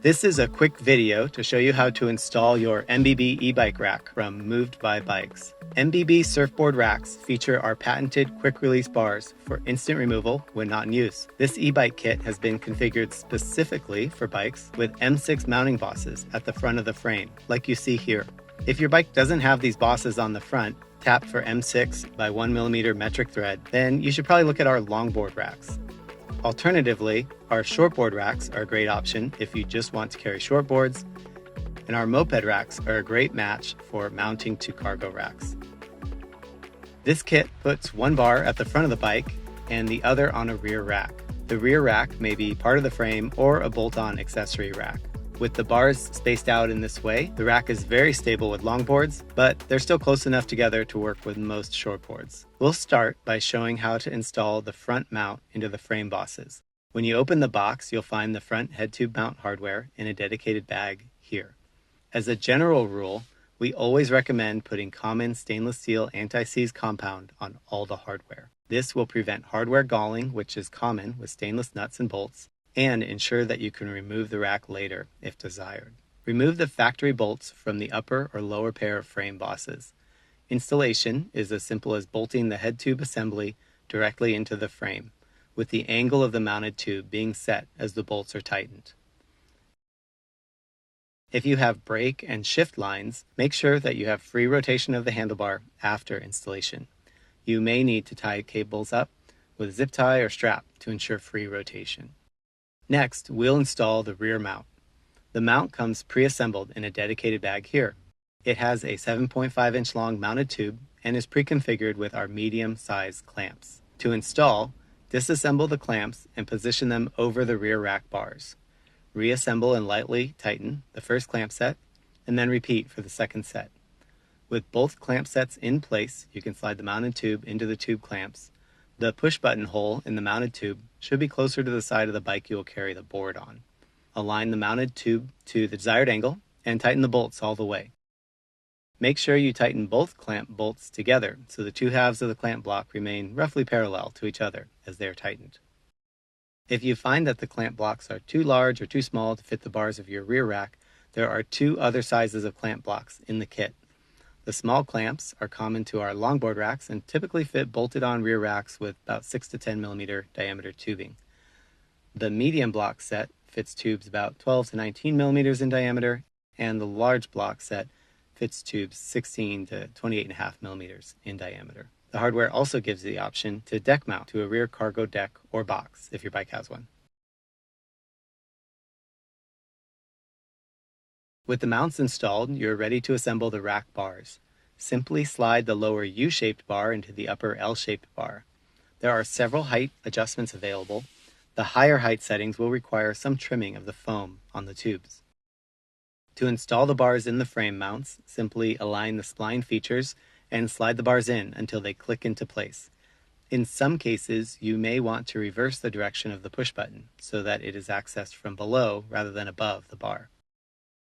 This is a quick video to show you how to install your MBB E-Bike Rack from Moved by Bikes. MBB Surfboard Racks feature our patented quick-release bars for instant removal when not in use. This e-bike kit has been configured specifically for bikes with M6 mounting bosses at the front of the frame, like you see here. If your bike doesn't have these bosses on the front, tapped for M6 by 1mm metric thread, then you should probably look at our Longboard Racks. Alternatively, our Shortboard Racks are a great option if you just want to carry shortboards, and our Moped Racks are a great match for mounting to cargo racks. This kit puts one bar at the front of the bike and the other on a rear rack. The rear rack may be part of the frame or a bolt-on accessory rack. With the bars spaced out in this way, the rack is very stable with longboards, but they're still close enough together to work with most shortboards. We'll start by showing how to install the front mount into the frame bosses. When you open the box, you'll find the front head tube mount hardware in a dedicated bag here. As a general rule, we always recommend putting common stainless steel anti-seize compound on all the hardware. This will prevent hardware galling, which is common with stainless nuts and bolts, and ensure that you can remove the rack later if desired. Remove the factory bolts from the upper or lower pair of frame bosses. Installation is as simple as bolting the head tube assembly directly into the frame, with the angle of the mounted tube being set as the bolts are tightened. If you have brake and shift lines, make sure that you have free rotation of the handlebar after installation. You may need to tie cables up with a zip tie or strap to ensure free rotation. Next, we'll install the rear mount. The mount comes pre-assembled in a dedicated bag here. It has a 7.5-inch long mounted tube and is pre-configured with our medium-sized clamps. To install, disassemble the clamps and position them over the rear rack bars. Reassemble and lightly tighten the first clamp set, and then repeat for the second set. With both clamp sets in place, you can slide the mounted tube into the tube clamps. The push button hole in the mounted tube should be closer to the side of the bike you will carry the board on. Align the mounted tube to the desired angle and tighten the bolts all the way. Make sure you tighten both clamp bolts together so the two halves of the clamp block remain roughly parallel to each other as they are tightened. If you find that the clamp blocks are too large or too small to fit the bars of your rear rack, there are two other sizes of clamp blocks in the kit. The small clamps are common to our longboard racks and typically fit bolted-on rear racks with about 6 to 10 millimeter diameter tubing. The medium block set fits tubes about 12 to 19 millimeters in diameter, and the large block set fits tubes 16 to 28.5 millimeters in diameter. The hardware also gives you the option to deck mount to a rear cargo deck or box if your bike has one. With the mounts installed, you're ready to assemble the rack bars. Simply slide the lower U-shaped bar into the upper L-shaped bar. There are several height adjustments available. The higher height settings will require some trimming of the foam on the tubes. To install the bars in the frame mounts, simply align the spline features and slide the bars in until they click into place. In some cases, you may want to reverse the direction of the push button so that it is accessed from below rather than above the bar.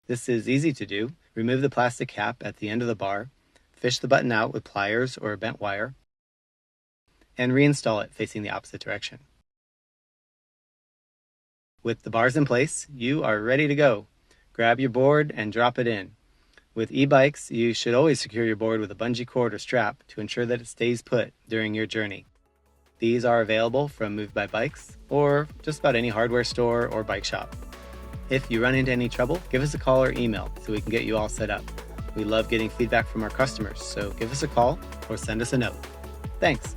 This is easy to do. Remove the plastic cap at the end of the bar, fish the button out with pliers or a bent wire, and reinstall it facing the opposite direction. With the bars in place, you are ready to go. Grab your board and drop it in. With e-bikes, you should always secure your board with a bungee cord or strap to ensure that it stays put during your journey. These are available from Moved by Bikes or just about any hardware store or bike shop. If you run into any trouble, give us a call or email so we can get you all set up. We love getting feedback from our customers, so give us a call or send us a note. Thanks.